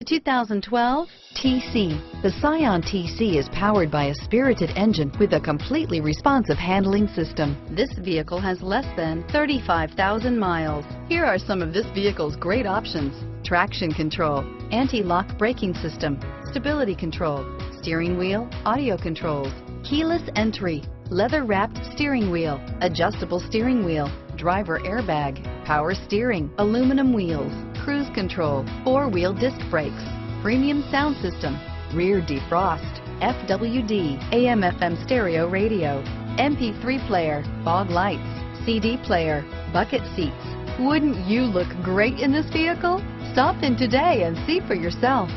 2012 TC. The Scion TC is powered by a spirited engine with a completely responsive handling system. This vehicle has less than 35,000 miles. Here are some of this vehicle's great options: traction control, anti-lock braking system, stability control, steering wheel audio controls, keyless entry, leather-wrapped steering wheel, adjustable steering wheel, driver airbag, power steering, aluminum wheels, cruise control, four-wheel disc brakes, premium sound system, rear defrost, FWD, AM/FM stereo radio, MP3 player, fog lights, CD player, bucket seats. Wouldn't you look great in this vehicle? Stop in today and see for yourself.